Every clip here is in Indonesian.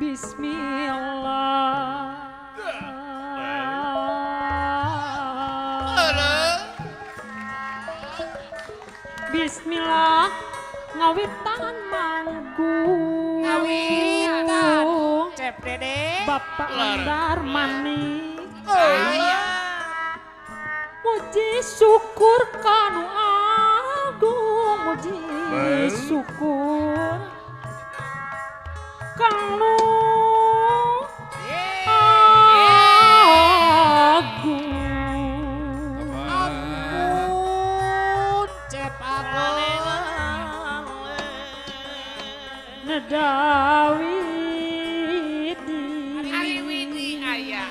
Bismillah. Bismillah ngawitan manggung ngawitan Cep Dede Bapak Darmani muji syukur kanu agung muji syukur kanu Dawidi ayah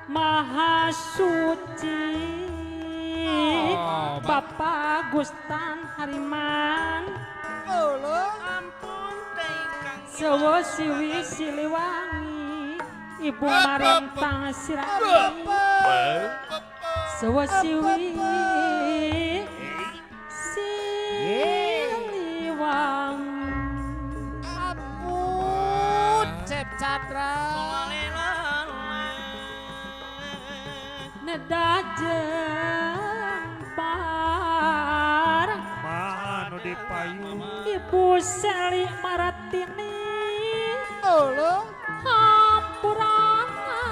Maha suci Bapak Gustan Hariman ampun Sewo Siwi Siliwangi Ibu Marintang Sirami Sewo Siwi Chandra Neda jempar Maha nu dipayung Ibu Seli Maratini Hampurana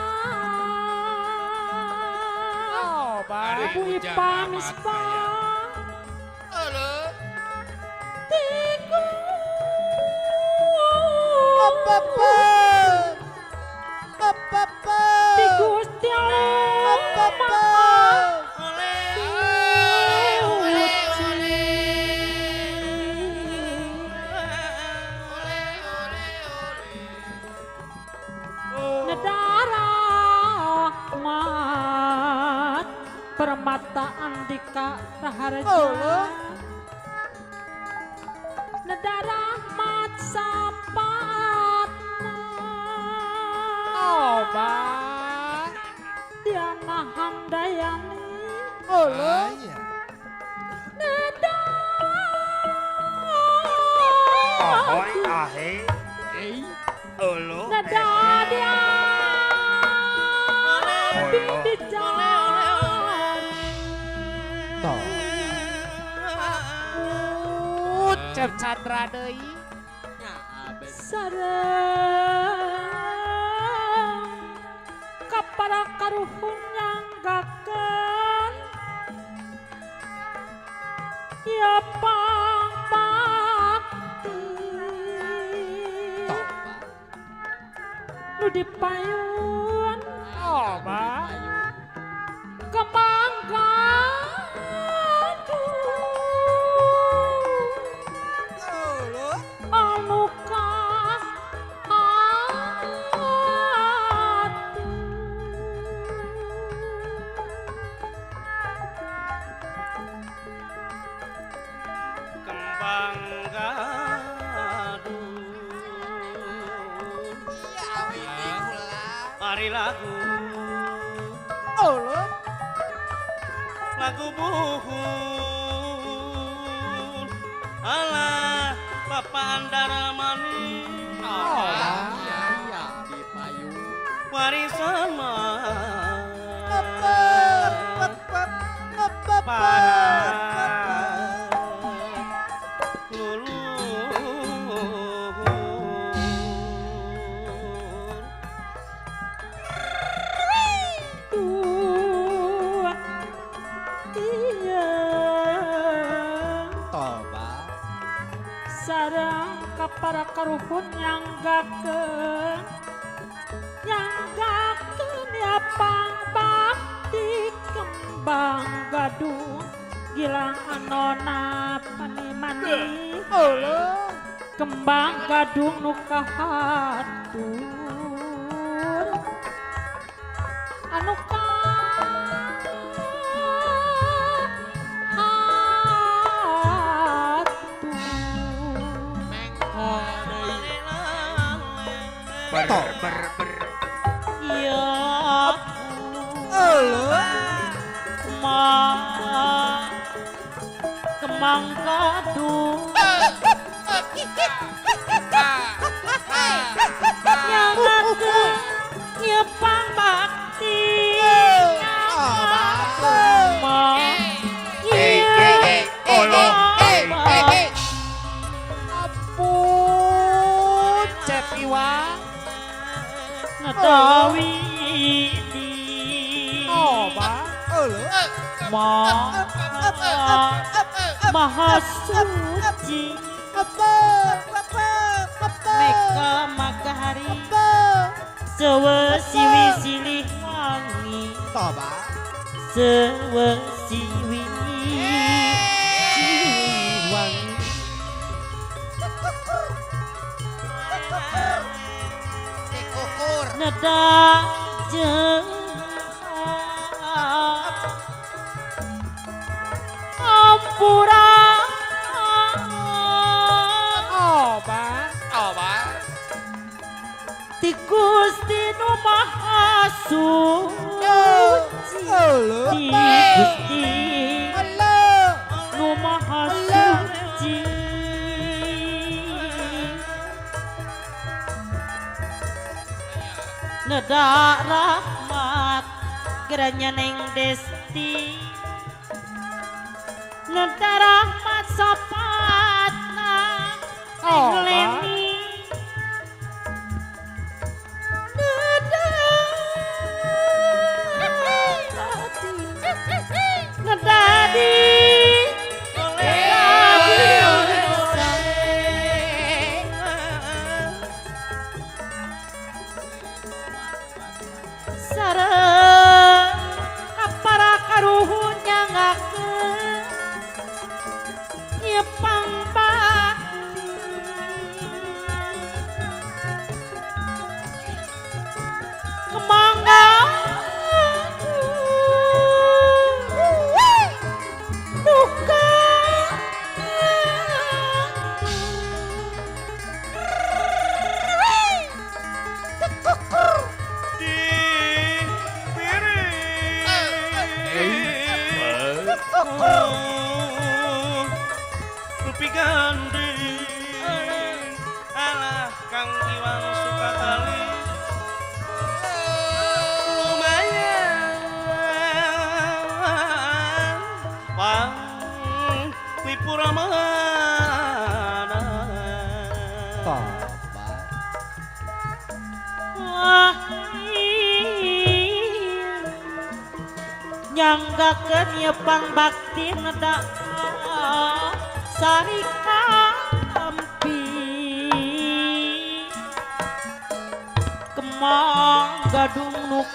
Ibu Ipa Mispa Tiku Gusti Nedara Ahmad Permata Andika Raharja Nedara Ahmad Sapatna Diana Handayani Neda ahoy ahe ulu Neda dia Cep Chandra deui sareng kapara karuhun nyanggakeun ya pangpakti nu dipayun kembang anu kembang gadung ari lagu lagu buhun ala Bapak Andara Mani warisan mah sareng kapara karuhun nyanggakeun ya pangbakti kembang gadung gilang anona panimani kembang gadung nu kahatur anu ber ber ber ya gadung yang aku nyepang bakti Ampun, Cep Iwang. Nadawi di Maha suci Meka Magahari Sewe siwi silih wangi Sewe siwi wangi Nada jeung ampura ti Gusti Nu Maha Suci ti Gusti Nu Maha Suci Neda rahmat geranya neng Desti Neda rahmat sapatna neng Leni Neda Nedadi sareng kapara karuhun nyangakeun nyepang bakti kemangga duka Rupi gandeng alah Kang Iwang Sukatali lumayan pang wipuramana nyanggakeun nyepang bakti neda sarika ampi kemang gadung nuk